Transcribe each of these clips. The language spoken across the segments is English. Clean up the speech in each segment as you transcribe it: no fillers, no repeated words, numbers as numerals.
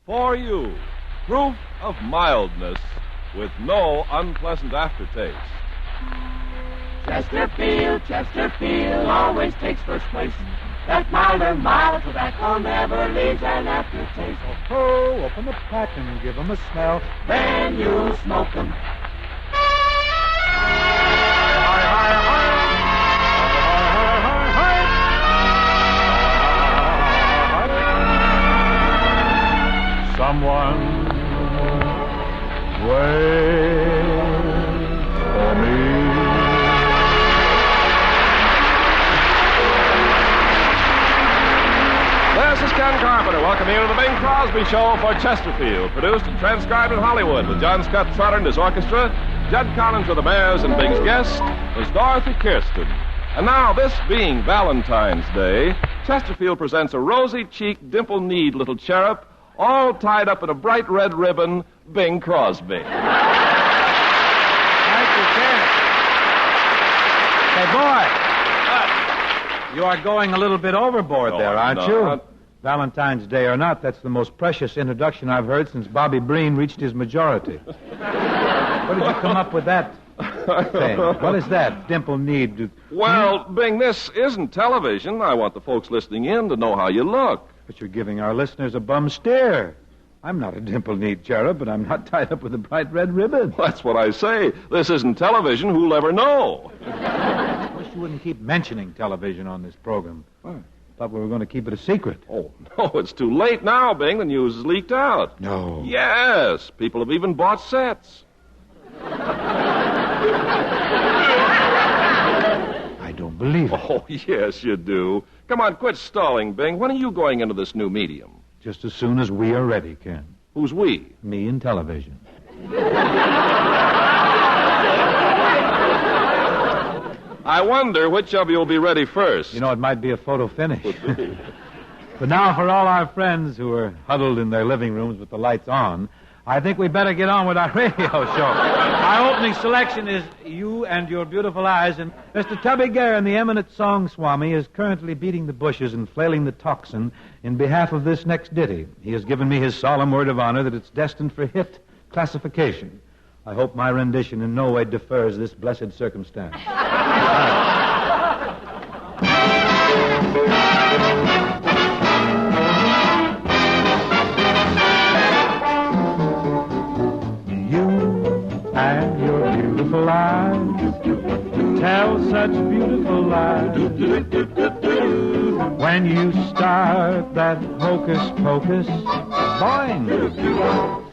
For you, proof of mildness with no unpleasant aftertaste. Chesterfield always takes first place. That milder, mild tobacco never leaves an aftertaste. Oh, open the pack and give 'em a smell. Then you smoke 'em. Someone wait for me. This is Ken Carpenter. Welcome you to the Bing Crosby Show for Chesterfield. Produced and transcribed in Hollywood with John Scott Trotter and his orchestra. Judd Collins with the Mares and Bing's guest was Dorothy Kirstion. And now, this being Valentine's Day, Chesterfield presents a rosy-cheeked, dimple-kneed little cherub all tied up in a bright red ribbon, Bing Crosby. Thank you, Ken. Hey, boy. You are going a little bit overboard there, aren't you? Valentine's Day or not, that's the most precious introduction I've heard since Bobby Breen reached his majority. Where did you come up with that thing? What is that, dimple-kneed? Well, Bing, this isn't television. I want the folks listening in to know how you look. But you're giving our listeners a bum steer. I'm not a dimple-kneed cherub, but I'm not tied up with a bright red ribbon. Well, that's what I say. This isn't television. Who'll ever know? I wish you wouldn't keep mentioning television on this program. I thought we were going to keep it a secret. Oh, no, it's too late now, Bing. The news is leaked out. No. Yes, people have even bought sets. I don't believe it. Oh, yes, you do. Come on, quit stalling, Bing. When are you going into this new medium? Just as soon as we are ready, Ken. Who's we? Me and television. I wonder which of you will be ready first. You know, it might be a photo finish. But now, for all our friends who are huddled in their living rooms with the lights on, I think we better get on with our radio show. Our opening selection is You and Your Beautiful Eyes, and Mr. Tubby Guerin, the eminent song swami, is currently beating the bushes and flailing the tocsin in behalf of this next ditty. He has given me his solemn word of honor that it's destined for hit classification. I hope my rendition in no way defers this blessed circumstance. And your beautiful eyes tell such beautiful lies. When you start that hocus pocus, boing,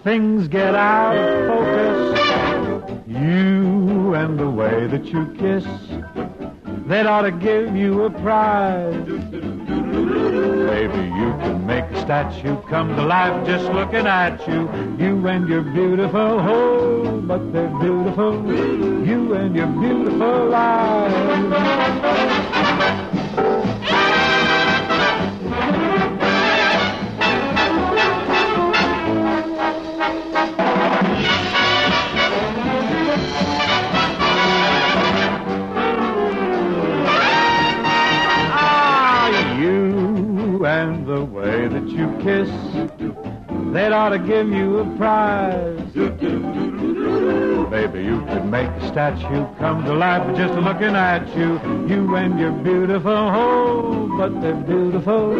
things get out of focus. You and the way that you kiss, that ought to give you a prize. Baby, you can make a statue come to life just looking at you. You and your beautiful, oh, but they're beautiful. You and your beautiful eyes. And the way that you kiss, they'd ought to give you a prize. Baby, you could make a statue come to life just looking at you. You and your beautiful, oh, but they're beautiful.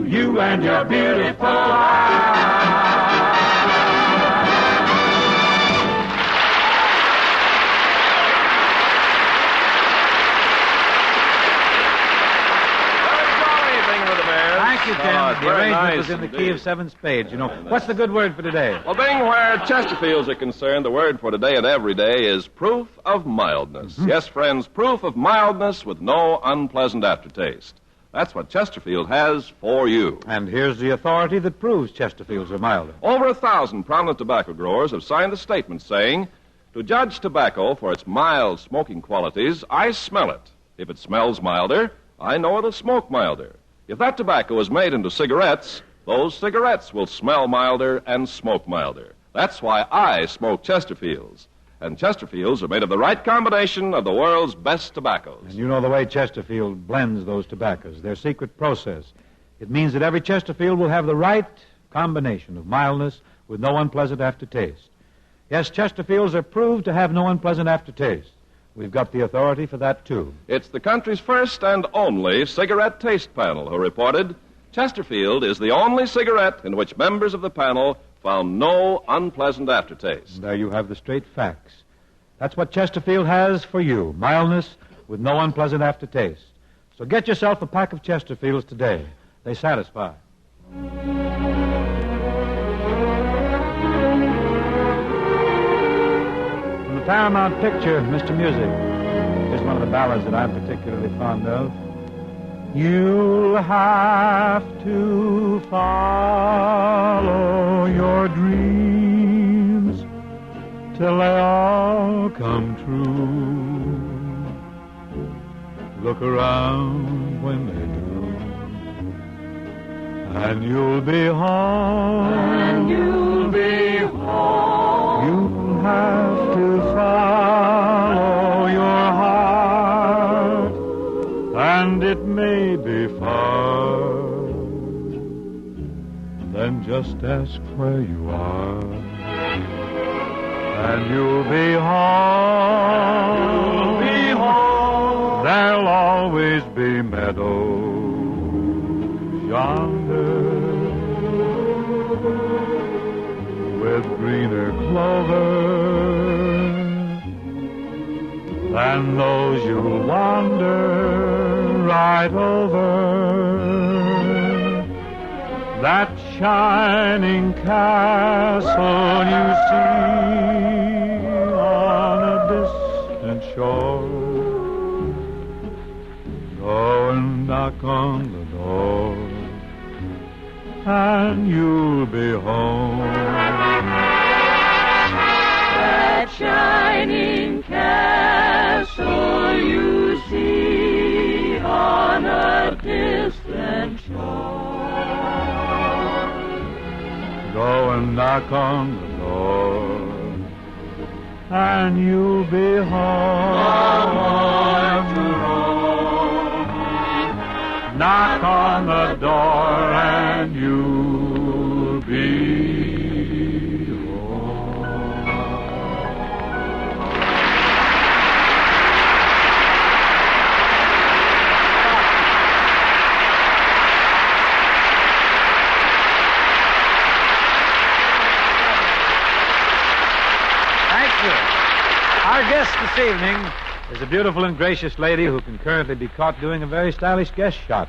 You and your beautiful eyes. Thank you, Ken. The arrangement was in the key of seven spades. You know, what's the good word for today? Well, Bing, where Chesterfields are concerned, the word for today and every day is proof of mildness. Mm-hmm. Yes, friends, proof of mildness with no unpleasant aftertaste. That's what Chesterfield has for you. And here's the authority that proves Chesterfields are milder. Over 1,000 prominent tobacco growers have signed a statement saying, to judge tobacco for its mild smoking qualities, I smell it. If it smells milder, I know it'll smoke milder. If that tobacco is made into cigarettes, those cigarettes will smell milder and smoke milder. That's why I smoke Chesterfields. And Chesterfields are made of the right combination of the world's best tobaccos. And you know the way Chesterfield blends those tobaccos, their secret process. It means that every Chesterfield will have the right combination of mildness with no unpleasant aftertaste. Yes, Chesterfields are proved to have no unpleasant aftertaste. We've got the authority for that, too. It's the country's first and only cigarette taste panel who reported Chesterfield is the only cigarette in which members of the panel found no unpleasant aftertaste. There you have the straight facts. That's what Chesterfield has for you, mildness with no unpleasant aftertaste. So get yourself a pack of Chesterfields today. They satisfy. From the Paramount picture, Mr. Music, here's one of the ballads that I'm particularly fond of. You'll have to follow your dreams till they all come true. Look around when they do, and you'll be home. And you'll be home. You'll have to follow your heart, and it may be far. Then just ask where you are, and you'll be home. You'll be home. There'll always be meadows yonder with greener clover than those you'll wander right over. That shining castle you see on a distant shore. Go and knock on the door, and you'll be home. That shining castle you see on a distant shore. Go and knock on the door, and you'll be home. Knock on the door, and you'll be home. Thank you. Our guest this evening is a beautiful and gracious lady who can currently be caught doing a very stylish guest shot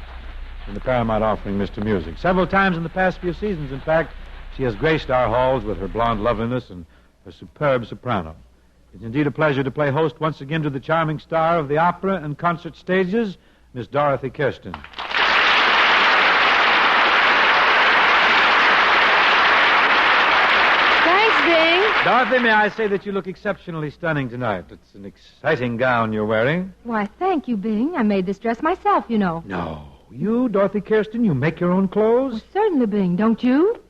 in the Paramount offering, Mr. Music. Several times in the past few seasons, in fact, she has graced our halls with her blonde loveliness and her superb soprano. It's indeed a pleasure to play host once again to the charming star of the opera and concert stages, Miss Dorothy Kirstion. Thanks, Bing. Dorothy, may I say that you look exceptionally stunning tonight. It's an exciting gown you're wearing. Why, thank you, Bing. I made this dress myself, you know. No. You, Dorothy Kirston, you make your own clothes? Well, certainly, Bing. Don't you?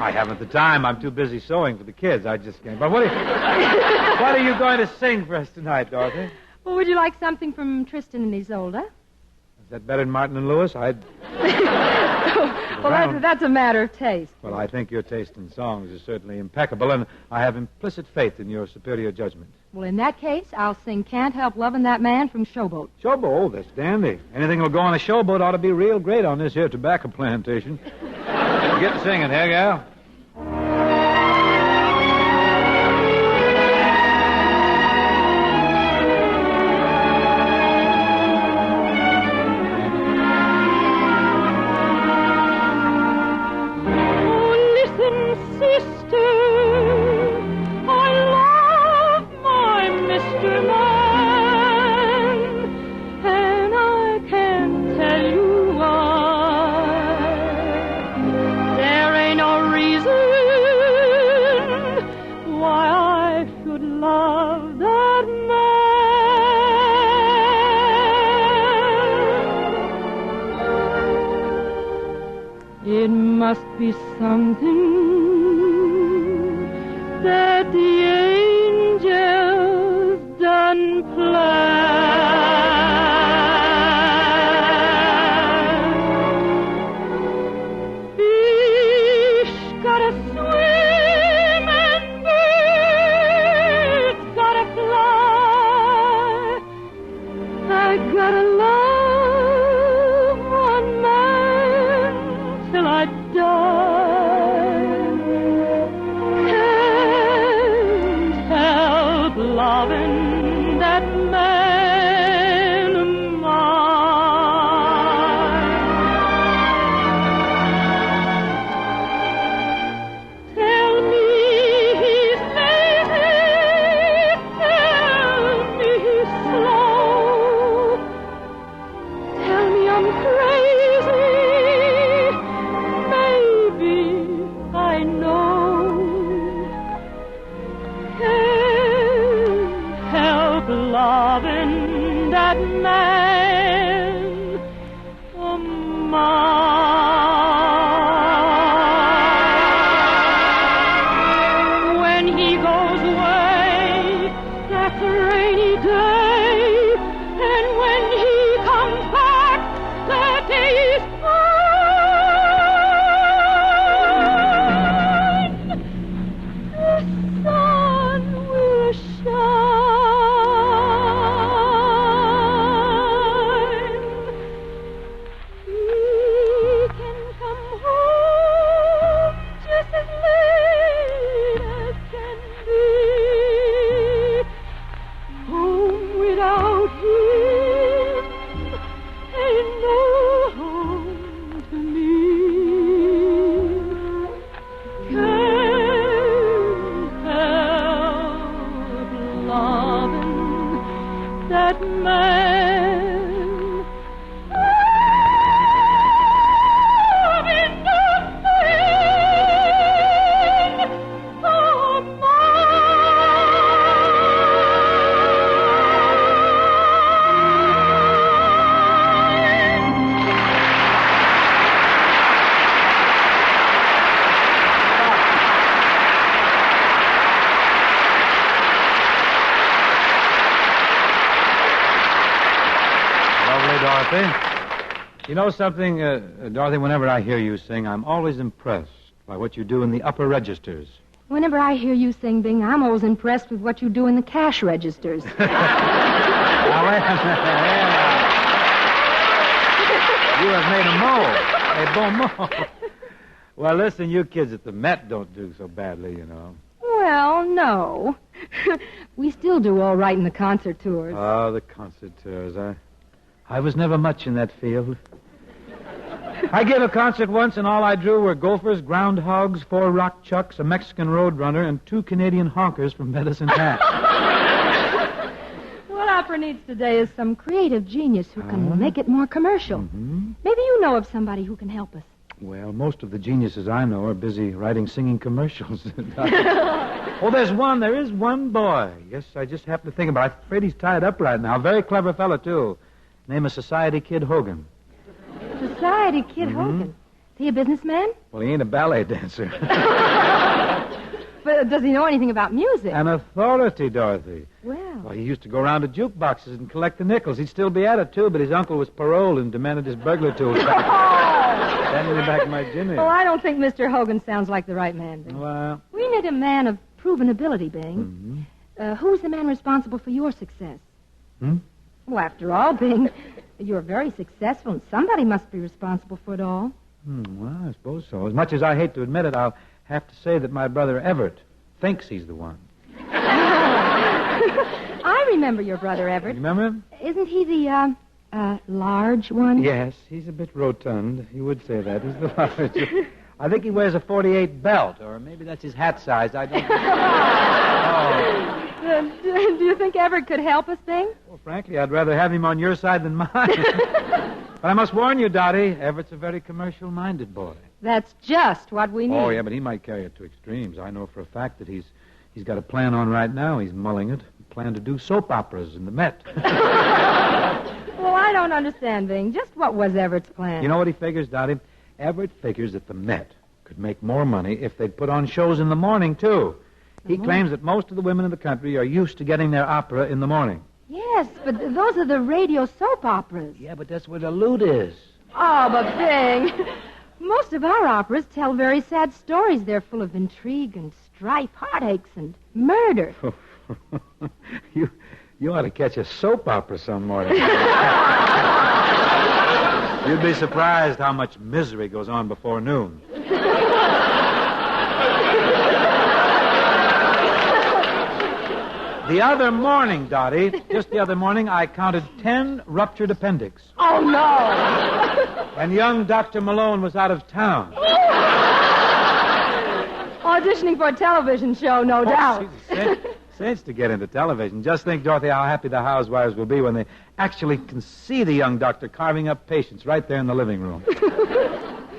I haven't the time. I'm too busy sewing for the kids. I just can't. But what are you going to sing for us tonight, Dorothy? Well, would you like something from Tristan and Isolde? Is that better than Martin and Lewis? Well, that's a matter of taste. Well, I think your taste in songs is certainly impeccable, and I have implicit faith in your superior judgment. Well, in that case, I'll sing Can't Help Loving That Man from Showboat. Showboat? Oh, that's dandy. Anything that'll go on a showboat ought to be real great on this here tobacco plantation. Get to singing, here, gal. It must be something that the angels done plan. I gotta love one man till I die. Can't help loving that man of mine. Tell me he's lazy, tell me he's slow, tell me I'm crazy, maybe I know. Can't help loving that man of mine. When he goes away, that's a rainy day, and when he comes back, the day is fine. The sun will shine. He can come home just as late as can be. Home without him ain't no home to me. Can't help loving that man. Loving that man of mine. Lovely, Dorothy. You know something, Dorothy, whenever I hear you sing, I'm always impressed by what you do in the upper registers. Whenever I hear you sing, Bing, I'm always impressed with what you do in the cash registers. Now, wait a minute. You have made a bon mot. Well, listen, you kids at the Met don't do so badly, you know. Well, no. We still do all right in the concert tours. Oh, the concert tours. I was never much in that field. I gave a concert once, and all I drew were gophers, groundhogs, 4 rock chucks, a Mexican roadrunner, and 2 Canadian honkers from Medicine Hat. What opera needs today is some creative genius who can make it more commercial. Mm-hmm. Maybe you know of somebody who can help us. Well, most of the geniuses I know are busy writing singing commercials. Oh, there's one. There is one boy. Yes, I just happened to think about it. I'm afraid he's tied up right now. Very clever fellow, too. Name is Society Kid Hogan. Society Kid Hogan. Is he a businessman? Well, he ain't a ballet dancer. But does he know anything about music? An authority, Dorothy. Well, He used to go around to jukeboxes and collect the nickels. He'd still be at it, too, but his uncle was paroled and demanded his burglar tools back. Sending me back my Jimmy. Oh, I don't think Mr. Hogan sounds like the right man, Bing. Well, We need a man of proven ability, Bing. Who's the man responsible for your success? Well, after all, Bing, you're very successful, and somebody must be responsible for it all. Well, I suppose so. As much as I hate to admit it, I'll have to say that my brother Everett thinks he's the one. I remember your brother Everett. You remember him? Isn't he the, large one? Yes, he's a bit rotund. He would say that. He's the large. I think he wears a 48 belt, or maybe that's his hat size. I don't know. Do you think Everett could help us, Bing? Well, frankly, I'd rather have him on your side than mine. But I must warn you, Dottie, Everett's a very commercial-minded boy. That's just what we need. Oh, yeah, but he might carry it to extremes. I know for a fact that he's got a plan on right now. He's mulling it. A plan to do soap operas in the Met. Well, I don't understand, Bing. Just what was Everett's plan? You know what he figures, Dottie? Everett figures that the Met could make more money if they'd put on shows in the morning, too. He claims that most of the women in the country are used to getting their opera in the morning. Yes, but those are the radio soap operas. Yeah, but that's where the loot is. Oh, but Bing, most of our operas tell very sad stories. They're full of intrigue and strife, heartaches and murder. You ought to catch a soap opera some morning. You'd be surprised how much misery goes on before noon. The other morning, Dottie, just the other morning, I counted 10 ruptured appendix. Oh, no. And young Dr. Malone was out of town. Auditioning for a television show, no doubt. Saints to get into television. Just think, Dorothy, how happy the housewives will be when they actually can see the young doctor carving up patients right there in the living room.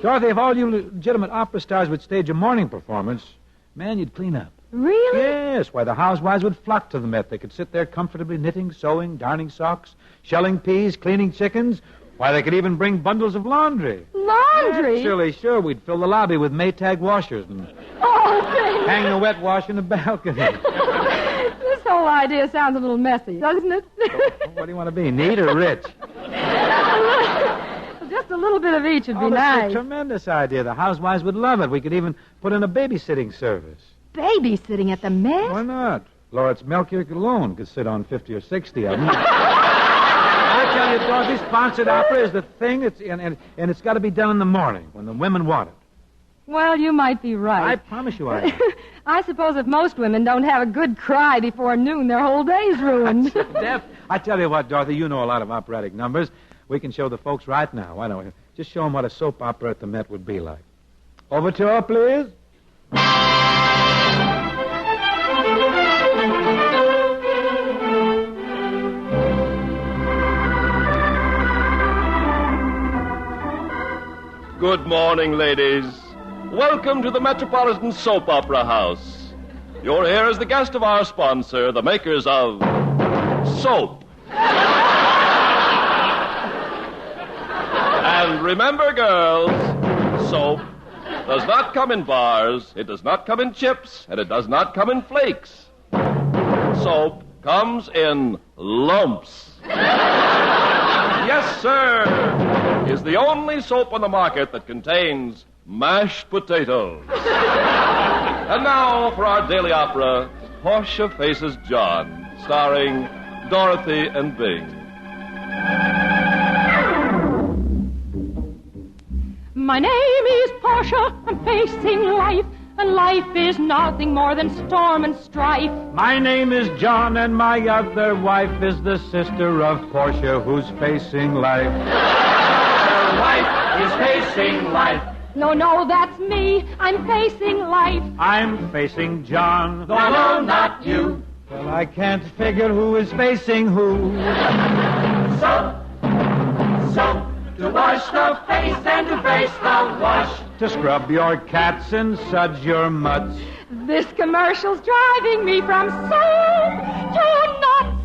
Dorothy, if all you legitimate opera stars would stage a morning performance, man, you'd clean up. Really? Yes, why, the housewives would flock to the Met. They could sit there comfortably knitting, sewing, darning socks, shelling peas, cleaning chickens. Why, they could even bring bundles of laundry. Laundry? Actually, sure, we'd fill the lobby with Maytag washers and hang the wet wash in the balcony. This whole idea sounds a little messy, doesn't it? What do you want to be, neat or rich? Just a little bit of each would be That's nice. a tremendous idea. The housewives would love it. We could even put in a babysitting service. Babysitting at the Met? Why not? Lawrence Melchior alone could sit on 50 or 60 of them. I tell you, Dorothy, sponsored opera is the thing. And it's got to be done in the morning when the women want it. Well, you might be right. I promise you I am. I suppose if most women don't have a good cry before noon, their whole day's ruined. I tell you what, Dorothy, you know a lot of operatic numbers. We can show the folks right now. Why don't we? Just show them what a soap opera at the Met would be like. Overture, please. Good morning, ladies. Welcome to the Metropolitan Soap Opera House. You're here as the guest of our sponsor, the makers of soap. And remember, girls, soap does not come in bars, it does not come in chips, and it does not come in flakes. Soap comes in lumps. Yes, sir. Is the only soap on the market that contains mashed potatoes. And now for our daily opera, Portia Faces John, starring Dorothy and Bing. My name is Portia, I'm facing life, and life is nothing more than storm and strife. My name is John, and my other wife is the sister of Portia, who's facing life. Her wife is facing life. No, that's me. I'm facing life. I'm facing John. No, not you. Well, I can't figure who is facing who. Soap, to wash the face and to face the wash. To scrub your cats and suds your mutts. This commercial's driving me from soap to nuts.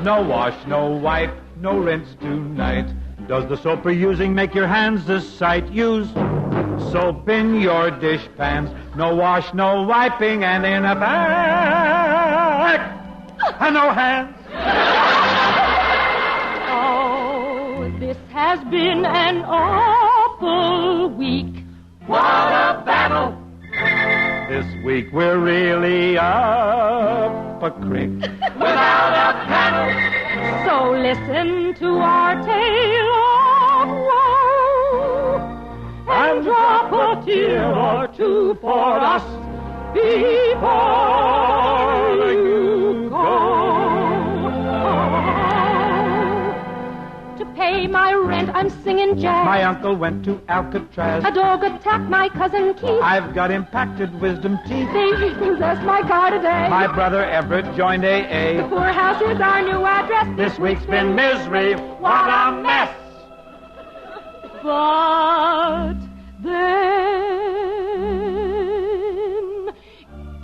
No wash, no wipe, no rinse tonight. Does the soap you're using make your hands a sight? Use soap in your dish pans. No wash, no wiping, and in a bag. And no hands. Oh, this has been an awful week. What a battle! This week we're really up a creek. Without a paddle. So listen to our tale of woe and drop a tear or two for us before you go. To pay my rent, I'm singing jazz. My uncle went to Alcatraz. A dog attacked my cousin Keith. I've got impacted wisdom teeth. They repossessed my car today. My brother Everett joined AA. The poorhouse is our new address. This week's been misery. What a mess! But then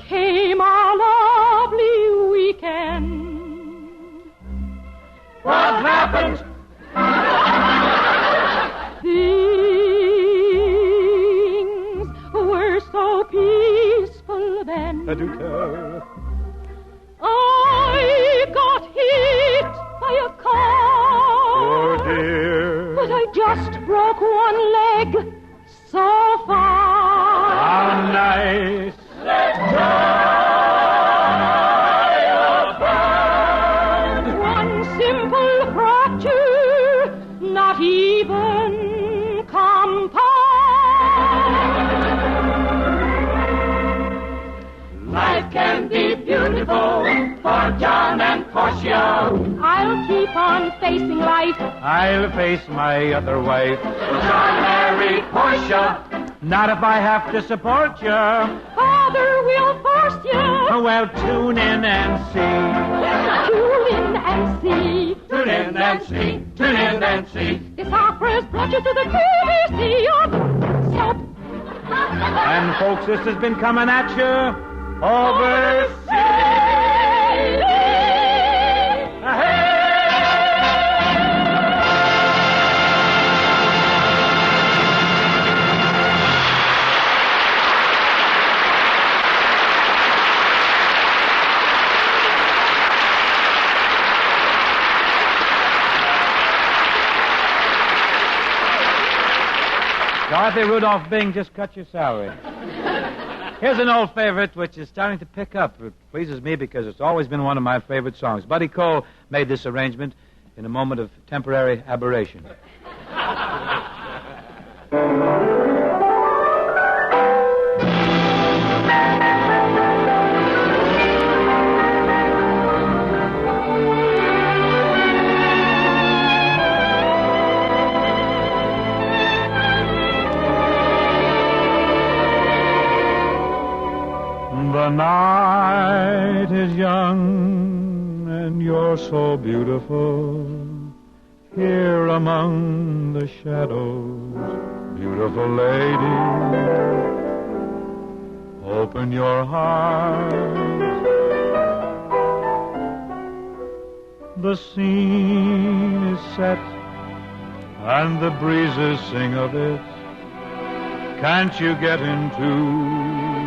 came a lovely weekend. What happened? Things were so peaceful then. I got hit by a car. Oh, dear. But I just broke one leg. So far. How nice. Let's go. for John and Portia. I'll keep on facing life. I'll face my other wife. John married Portia. Not if I have to support you. Father will force you. Well, tune in and see. Tune in and see. Tune in and see. Tune in and see. This opera's brought you to the BBC. Stop. And folks, this has been coming at you overseas. Dorothy Rudolph Bing, just cut your salary. Here's an old favorite which is starting to pick up. It pleases me because it's always been one of my favorite songs. Buddy Cole made this arrangement in a moment of temporary aberration. The night is young and you're so beautiful. Here among the shadows, beautiful lady, open your heart. The scene is set and the breezes sing of it. Can't you get into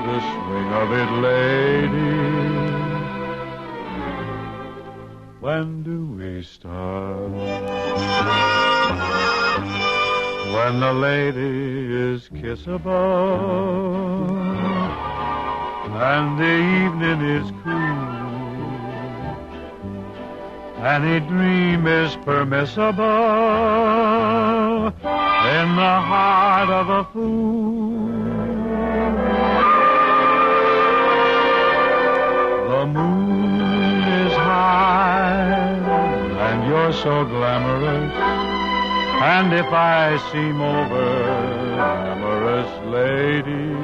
the swing of it, lady? When do we start? When the lady is kissable and the evening is cool, any dream is permissible in the heart of a fool. The moon is high, and you're so glamorous. And if I seem over glamorous, lady,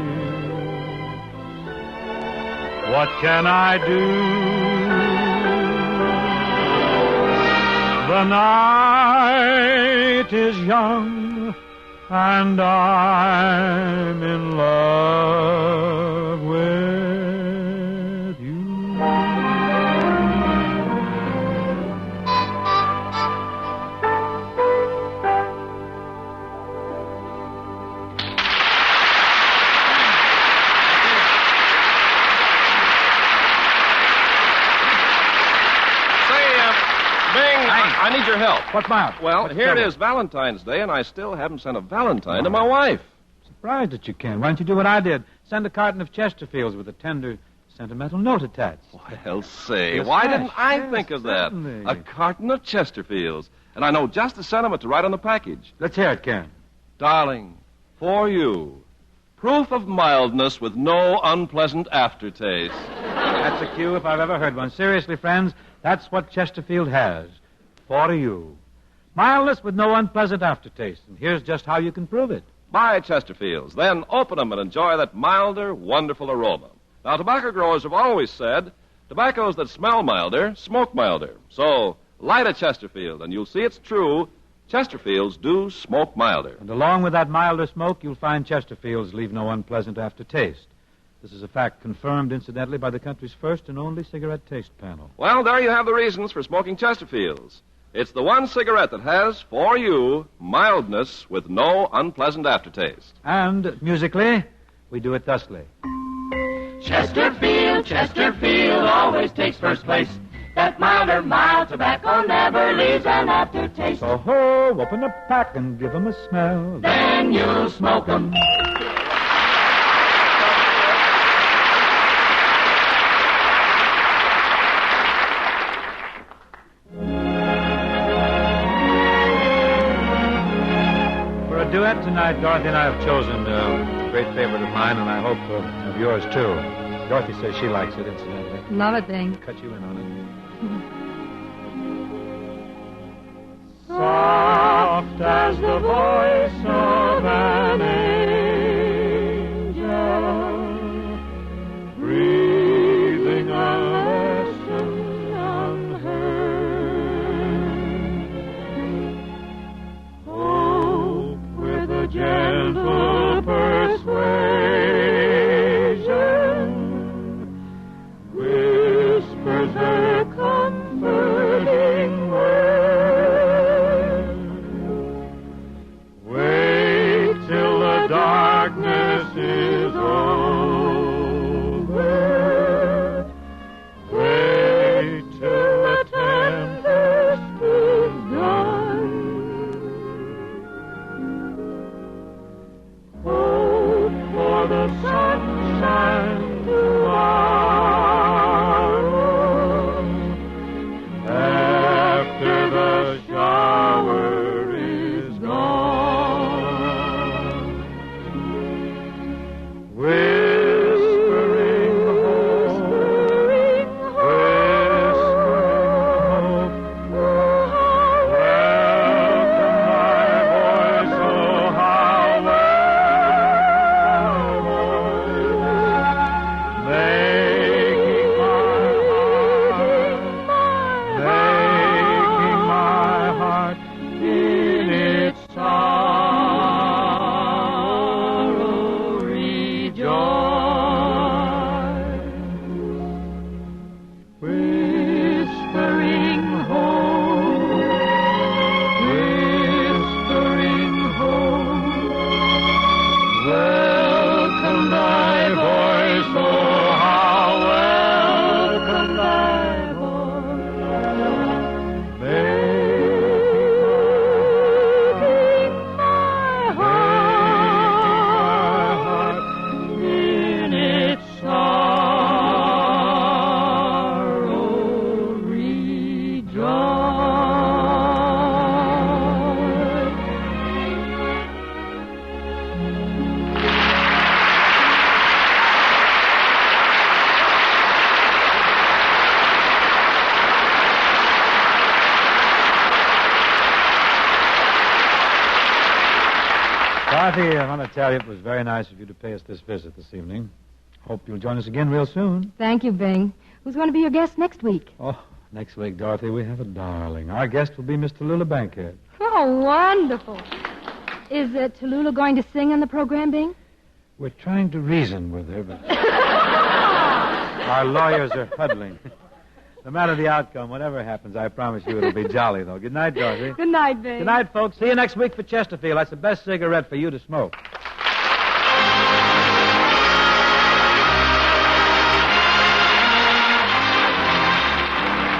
what can I do? The night is young, and I'm in love with you. I need your help. What's my Well, What's here trouble? it is, Valentine's Day, and I still haven't sent a Valentine to my wife. Surprised that you can. Why don't you do what I did? Send a carton of Chesterfields with a tender, sentimental note attached. Well, say, Yes, why yes, didn't I yes, think of that? certainly. A carton of Chesterfields. And I know just the sentiment to write on the package. Let's hear it, Ken. Darling, for you, proof of mildness with no unpleasant aftertaste. That's a cue if I've ever heard one. Seriously, friends, that's what Chesterfield has. For you. Mildness with no unpleasant aftertaste. And here's just how you can prove it. Buy Chesterfields, then open them and enjoy that milder, wonderful aroma. Now, tobacco growers have always said, tobaccos that smell milder, smoke milder. So, light a Chesterfield, and you'll see it's true. Chesterfields do smoke milder. And along with that milder smoke, you'll find Chesterfields leave no unpleasant aftertaste. This is a fact confirmed, incidentally, by the country's first and only cigarette taste panel. Well, there you have the reasons for smoking Chesterfields. It's the one cigarette that has, for you, mildness with no unpleasant aftertaste. And, musically, we do it thusly. Chesterfield, Chesterfield always takes first place. That milder, mild tobacco never leaves an aftertaste. So, ho, open a pack and give 'em a smell. Then you'll smoke 'em. For a duet tonight, Dorothy and I have chosen a great favorite of mine, and I hope of yours, too. Dorothy says she likes it, incidentally. Love it, Bing. Cut you in on it. Soft as the voice of an angel, breathing a lesson unheard. Hope with a gentle persuasion whispers her comforting word. Wait till the darkness is over. Wait till the tempest is done. Hope for the sunshine tomorrow. After the shower is gone. Whispering hope, whispering hope. Welcome my voice, oh how welcome making my heart in its sorrow rejoice. Whispering hope, whispering hope. Welcome thy voice, oh how welcome thy voice. Making my heart in its sorrow rejoice. Dorothy, I want to tell you it was very nice of you to pay us this visit this evening. Hope you'll join us again real soon. Thank you, Bing. Who's going to be your guest next week? Oh, next week, Dorothy, we have a darling. Our guest will be Miss Tallulah Bankhead. Oh, wonderful. Is Tallulah going to sing on the program, Bing? We're trying to reason with her, but our lawyers are huddling. No matter the outcome, whatever happens, I promise you it'll be jolly, though. Good night, Dorothy. Good night, Bing. Good night, folks. See you next week for Chesterfield. That's the best cigarette for you to smoke.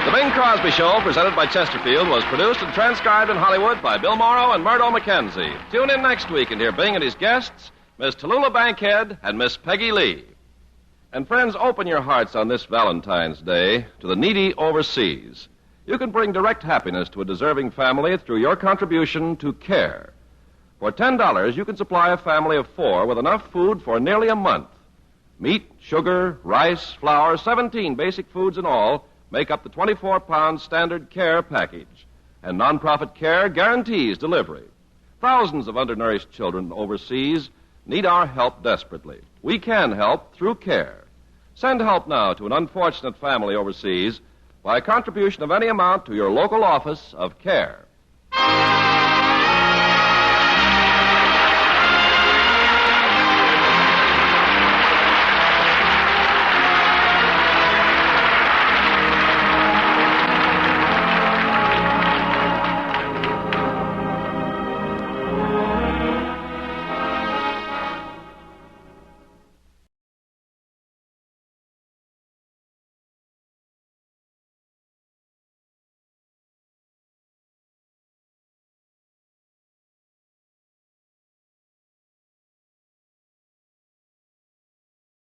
The Bing Crosby Show, presented by Chesterfield, was produced and transcribed in Hollywood by Bill Morrow and Murdo McKenzie. Tune in next week and hear Bing and his guests, Miss Tallulah Bankhead and Miss Peggy Lee. And friends, open your hearts on this Valentine's Day to the needy overseas. You can bring direct happiness to a deserving family through your contribution to CARE. For $10, you can supply a family of 4 with enough food for nearly a month. Meat, sugar, rice, flour, 17 basic foods in all make up the 24-pound standard CARE package. And nonprofit CARE guarantees delivery. Thousands of undernourished children overseas need our help desperately. We can help through CARE. Send help now to an unfortunate family overseas by a contribution of any amount to your local office of CARE.